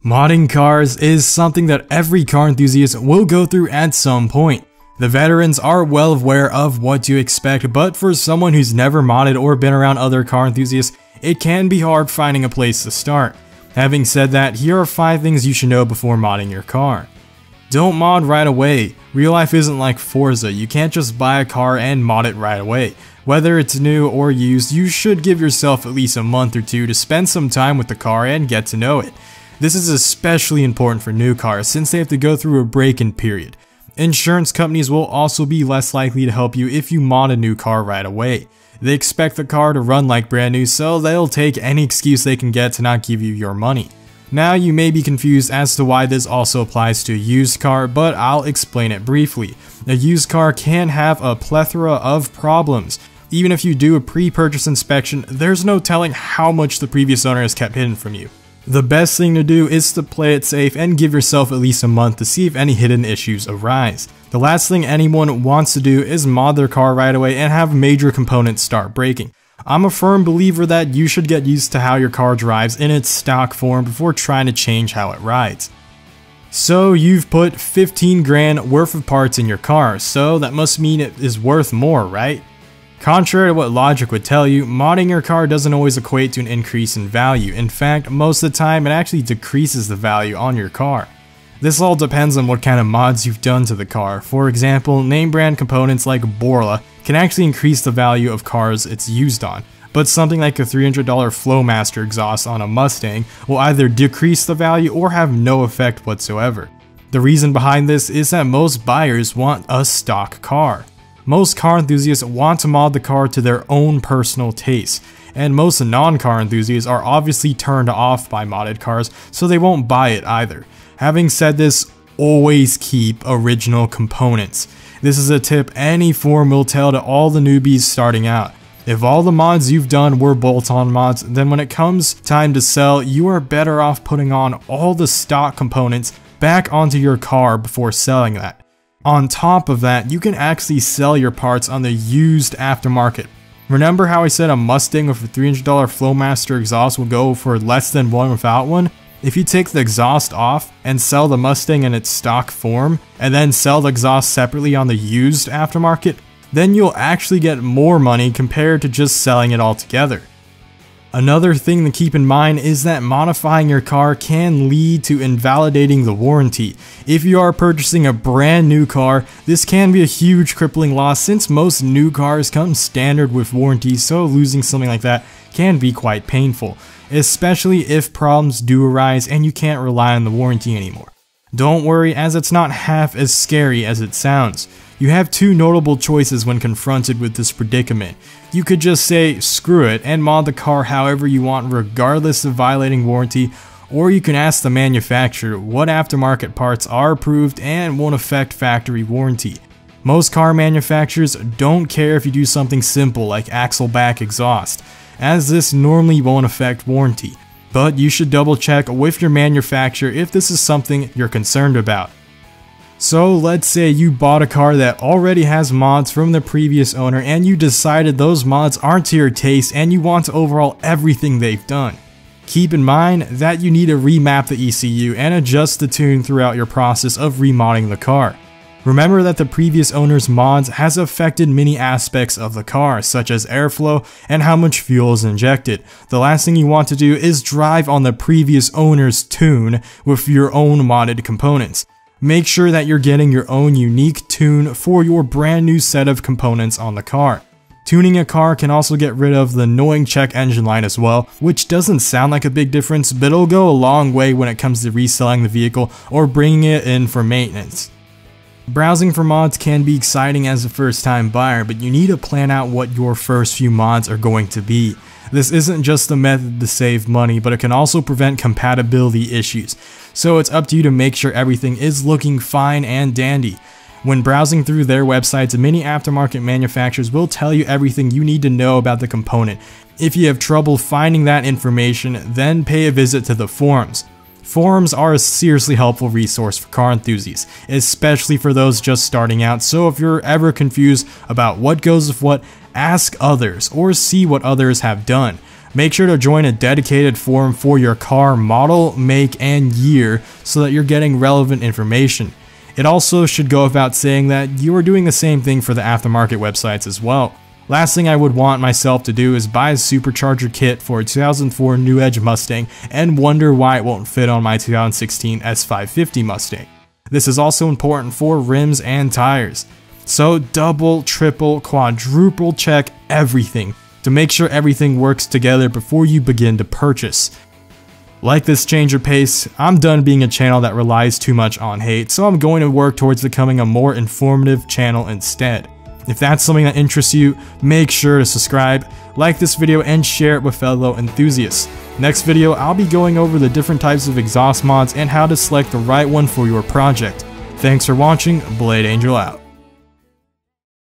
Modding cars is something that every car enthusiast will go through at some point. The veterans are well aware of what to expect, but for someone who's never modded or been around other car enthusiasts, it can be hard finding a place to start. Having said that, here are 5 things you should know before modding your car. Don't mod right away. Real life isn't like Forza, you can't just buy a car and mod it right away. Whether it's new or used, you should give yourself at least a month or 2 to spend some time with the car and get to know it. This is especially important for new cars since they have to go through a break-in period. Insurance companies will also be less likely to help you if you mod a new car right away. They expect the car to run like brand new, so they'll take any excuse they can get to not give you your money. Now you may be confused as to why this also applies to a used car, but I'll explain it briefly. A used car can have a plethora of problems. Even if you do a pre-purchase inspection, there's no telling how much the previous owner has kept hidden from you. The best thing to do is to play it safe and give yourself at least a month to see if any hidden issues arise. The last thing anyone wants to do is mod their car right away and have major components start breaking. I'm a firm believer that you should get used to how your car drives in its stock form before trying to change how it rides. So you've put 15 grand worth of parts in your car, so that must mean it is worth more, right? Contrary to what logic would tell you, modding your car doesn't always equate to an increase in value. In fact, most of the time it actually decreases the value on your car. This all depends on what kind of mods you've done to the car. For example, name brand components like Borla can actually increase the value of cars it's used on, but something like a $300 Flowmaster exhaust on a Mustang will either decrease the value or have no effect whatsoever. The reason behind this is that most buyers want a stock car. Most car enthusiasts want to mod the car to their own personal taste, and most non-car enthusiasts are obviously turned off by modded cars, so they won't buy it either. Having said this, always keep original components. This is a tip any forum will tell to all the newbies starting out. If all the mods you've done were bolt-on mods, then when it comes time to sell, you are better off putting on all the stock components back onto your car before selling that. On top of that, you can actually sell your parts on the used aftermarket. Remember how I said a Mustang with a $300 Flowmaster exhaust will go for less than one without one? If you take the exhaust off and sell the Mustang in its stock form, and then sell the exhaust separately on the used aftermarket, then you'll actually get more money compared to just selling it all together. Another thing to keep in mind is that modifying your car can lead to invalidating the warranty. If you are purchasing a brand new car, this can be a huge crippling loss since most new cars come standard with warranties, so losing something like that can be quite painful, especially if problems do arise and you can't rely on the warranty anymore. Don't worry, as it's not half as scary as it sounds. You have 2 notable choices when confronted with this predicament. You could just say screw it and mod the car however you want regardless of violating warranty, or you can ask the manufacturer what aftermarket parts are approved and won't affect factory warranty. Most car manufacturers don't care if you do something simple like axle back exhaust, as this normally won't affect warranty. But you should double check with your manufacturer if this is something you're concerned about. So let's say you bought a car that already has mods from the previous owner and you decided those mods aren't to your taste and you want to overhaul everything they've done. Keep in mind that you need to remap the ECU and adjust the tune throughout your process of remodding the car. Remember that the previous owner's mods has affected many aspects of the car, such as airflow and how much fuel is injected. The last thing you want to do is drive on the previous owner's tune with your own modded components. Make sure that you're getting your own unique tune for your brand new set of components on the car. Tuning a car can also get rid of the annoying check engine light as well, which doesn't sound like a big difference, but it'll go a long way when it comes to reselling the vehicle or bringing it in for maintenance. Browsing for mods can be exciting as a first-time buyer, but you need to plan out what your first few mods are going to be. This isn't just a method to save money, but it can also prevent compatibility issues, so it's up to you to make sure everything is looking fine and dandy. When browsing through their websites, many aftermarket manufacturers will tell you everything you need to know about the component. If you have trouble finding that information, then pay a visit to the forums. Forums are a seriously helpful resource for car enthusiasts, especially for those just starting out, so if you're ever confused about what goes with what, ask others or see what others have done. Make sure to join a dedicated forum for your car model, make, and year so that you're getting relevant information. It also should go without saying that you are doing the same thing for the aftermarket websites as well. Last thing I would want myself to do is buy a supercharger kit for a 2004 New Edge Mustang and wonder why it won't fit on my 2016 S550 Mustang. This is also important for rims and tires. So double, triple, quadruple check everything to make sure everything works together before you begin to purchase. Like this change of pace, I'm done being a channel that relies too much on hate, so I'm going to work towards becoming a more informative channel instead. If that's something that interests you, make sure to subscribe, like this video, and share it with fellow enthusiasts. Next video, I'll be going over the different types of exhaust mods and how to select the right one for your project. Thanks for watching, Blade Angel out.